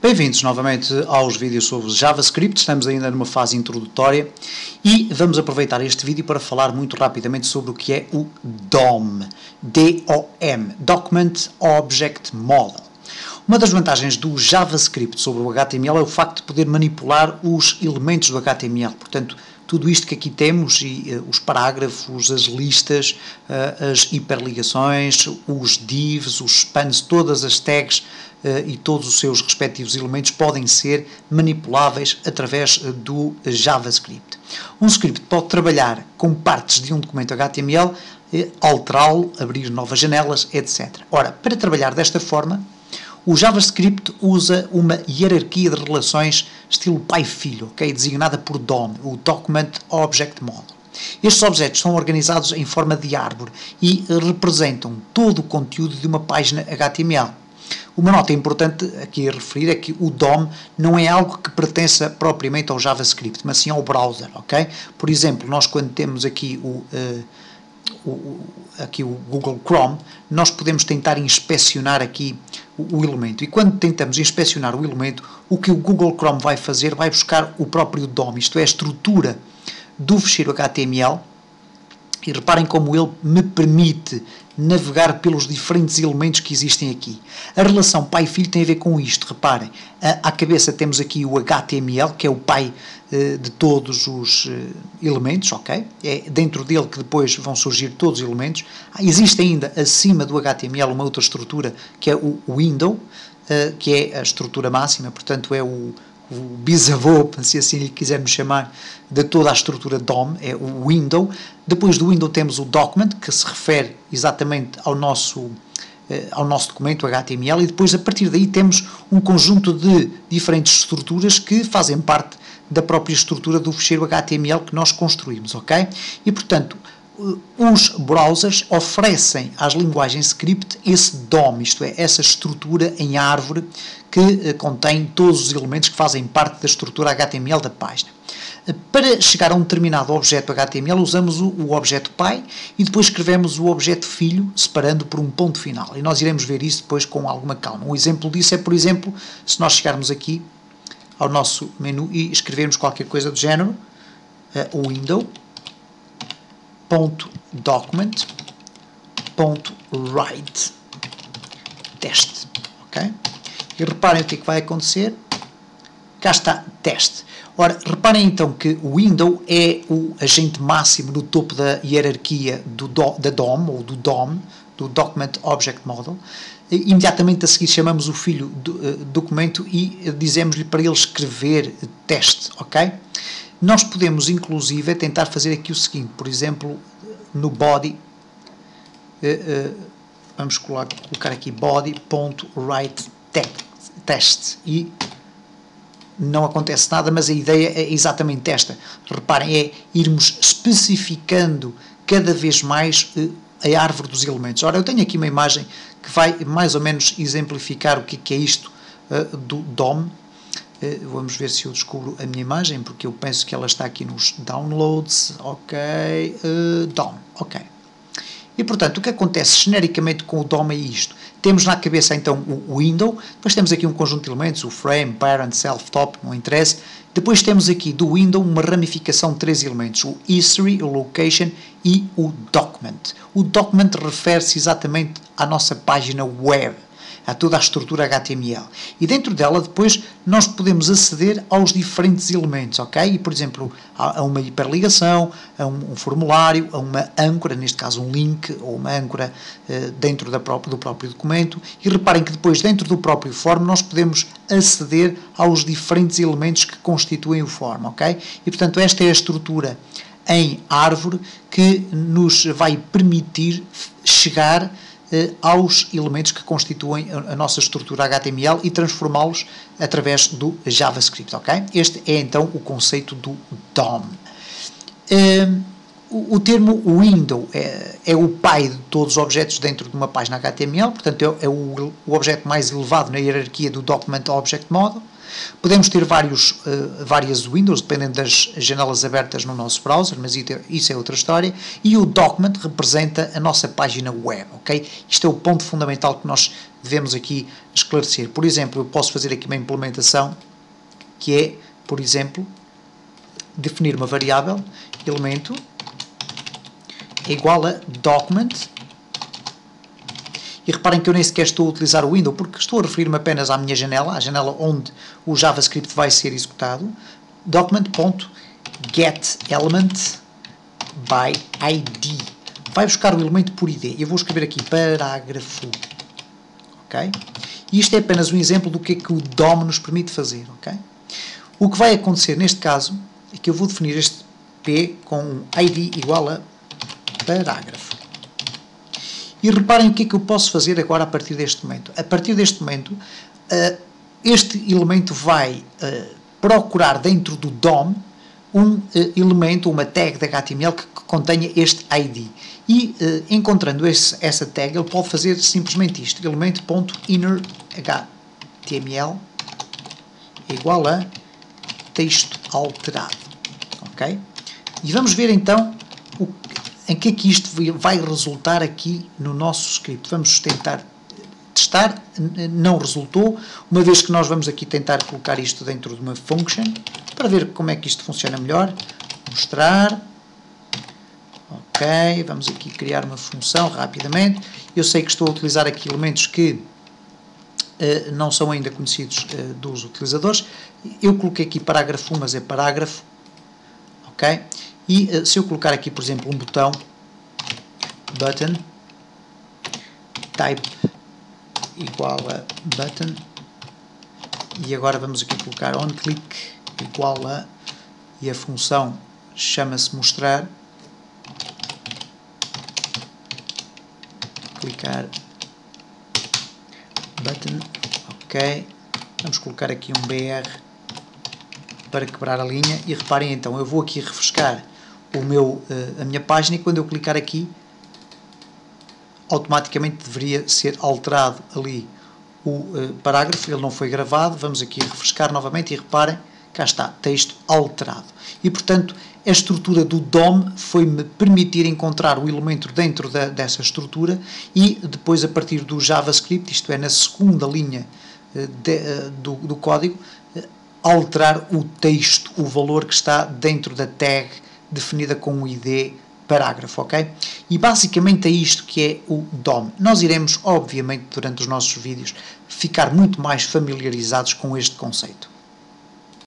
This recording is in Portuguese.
Bem-vindos novamente aos vídeos sobre JavaScript. Estamos ainda numa fase introdutória e vamos aproveitar este vídeo para falar muito rapidamente sobre o que é o DOM, D-O-M, Document Object Model. Uma das vantagens do JavaScript sobre o HTML é o facto de poder manipular os elementos do HTML, portanto, tudo isto que aqui temos, os parágrafos, as listas, as hiperligações, os divs, os spans, todas as tags e todos os seus respectivos elementos podem ser manipuláveis através do JavaScript. Um script pode trabalhar com partes de um documento HTML, alterá-lo, abrir novas janelas, etc. Ora, para trabalhar desta forma, o JavaScript usa uma hierarquia de relações estilo pai-filho, okay, designada por DOM, o Document Object Model. Estes objetos são organizados em forma de árvore e representam todo o conteúdo de uma página HTML. Uma nota importante aqui a referir é que o DOM não é algo que pertença propriamente ao JavaScript, mas sim ao browser, ok? Por exemplo, nós quando temos aqui o Google Chrome, nós podemos tentar inspecionar aqui o elemento. E quando tentamos inspecionar o elemento, o que o Google Chrome vai fazer, vai buscar o próprio DOM, isto é, a estrutura do ficheiro HTML, e reparem como ele me permite navegar pelos diferentes elementos que existem aqui. A relação pai-filho tem a ver com isto, reparem. À cabeça temos aqui o HTML, que é o pai de todos os elementos, ok? É dentro dele que depois vão surgir todos os elementos. Existe ainda, acima do HTML, uma outra estrutura, que é o window, que é a estrutura máxima, portanto é o bisavô, se assim lhe quisermos chamar, de toda a estrutura DOM, é o window. Depois do window temos o document, que se refere exatamente ao nosso documento HTML, e depois a partir daí temos um conjunto de diferentes estruturas que fazem parte da própria estrutura do ficheiro HTML que nós construímos, ok? E portanto, os browsers oferecem às linguagens script esse DOM, isto é, essa estrutura em árvore que contém todos os elementos que fazem parte da estrutura HTML da página. Para chegar a um determinado objeto HTML, usamos o objeto pai e depois escrevemos o objeto filho, separando por um ponto final. E nós iremos ver isso depois com alguma calma. Um exemplo disso é, por exemplo, se nós chegarmos aqui ao nosso menu e escrevermos qualquer coisa do género, window.document.write teste, ok? E reparem o que é que vai acontecer. Cá está, teste. Ora, reparem então que o window é o agente máximo no topo da hierarquia da DOM, ou do DOM, do Document Object Model. Imediatamente a seguir chamamos o filho do documento e dizemos-lhe para ele escrever teste, ok? Nós podemos, inclusive, tentar fazer aqui o seguinte, por exemplo, no body, vamos colocar aqui body.write test e não acontece nada, mas a ideia é exatamente esta. Reparem, é irmos especificando cada vez mais a árvore dos elementos. Ora, eu tenho aqui uma imagem que vai mais ou menos exemplificar o que é isto do DOM. Vamos ver se eu descubro a minha imagem, porque eu penso que ela está aqui nos downloads. Ok, DOM, ok. E portanto, o que acontece genericamente com o DOM é isto. Temos na cabeça então o window, depois temos aqui um conjunto de elementos, o frame, parent, self, top, não interessa. Depois temos aqui do window uma ramificação de 3 elementos, o history, o location e o document. O document refere-se exatamente à nossa página web, a toda a estrutura HTML. E dentro dela, depois, nós podemos aceder aos diferentes elementos, ok? E, por exemplo, a uma hiperligação, a um formulário, a uma âncora, neste caso um link, ou uma âncora dentro do próprio documento. E reparem que depois, dentro do próprio form, nós podemos aceder aos diferentes elementos que constituem o form, ok? E, portanto, esta é a estrutura em árvore que nos vai permitir chegar aos elementos que constituem a nossa estrutura HTML e transformá-los através do JavaScript, ok? Este é então o conceito do DOM. O termo window é o pai de todos os objetos dentro de uma página HTML, portanto é o objeto mais elevado na hierarquia do Document Object Model. Podemos ter várias windows, dependendo das janelas abertas no nosso browser, mas isso é outra história. E o document representa a nossa página web, ok? Isto é o ponto fundamental que nós devemos aqui esclarecer. Por exemplo, eu posso fazer aqui uma implementação que é, por exemplo, definir uma variável, elemento, é igual a document. E reparem que eu nem sequer estou a utilizar o window, porque estou a referir-me apenas à minha janela, à janela onde o JavaScript vai ser executado. Document.getElementById. Vai buscar o elemento por ID. Eu vou escrever aqui parágrafo. Ok? E isto é apenas um exemplo do que é que o DOM nos permite fazer. Ok? O que vai acontecer neste caso é que eu vou definir este P com um ID igual a parágrafo. E reparem o que é que eu posso fazer agora a partir deste momento. A partir deste momento, este elemento vai procurar dentro do DOM um elemento, uma tag de HTML que contenha este ID. E encontrando essa tag, ele pode fazer simplesmente isto, elemento.innerHTML é igual a texto alterado. Ok? E vamos ver então em que é que isto vai resultar aqui no nosso script. Vamos tentar testar, não resultou, uma vez que nós vamos aqui tentar colocar isto dentro de uma function, para ver como é que isto funciona melhor. Mostrar. Ok, vamos aqui criar uma função rapidamente. Eu sei que estou a utilizar aqui elementos que não são ainda conhecidos dos utilizadores. Eu coloquei aqui parágrafo 1, mas é parágrafo. Ok? E se eu colocar aqui, por exemplo, um botão, button, type igual a button, e agora vamos aqui colocar onClick igual a, e a função chama-se mostrar, clicar, button, ok, vamos colocar aqui um BR para quebrar a linha, e reparem então, eu vou aqui refrescar a minha página, e quando eu clicar aqui, automaticamente deveria ser alterado ali o parágrafo, ele não foi gravado. Vamos aqui refrescar novamente e reparem, cá está, texto alterado. E portanto, a estrutura do DOM foi-me permitir encontrar o elemento dentro dessa estrutura e depois, a partir do JavaScript, isto é, na segunda linha do código, alterar o texto, o valor que está dentro da tag definida com o ID parágrafo, ok? E basicamente é isto que é o DOM. Nós iremos, obviamente, durante os nossos vídeos, ficar muito mais familiarizados com este conceito.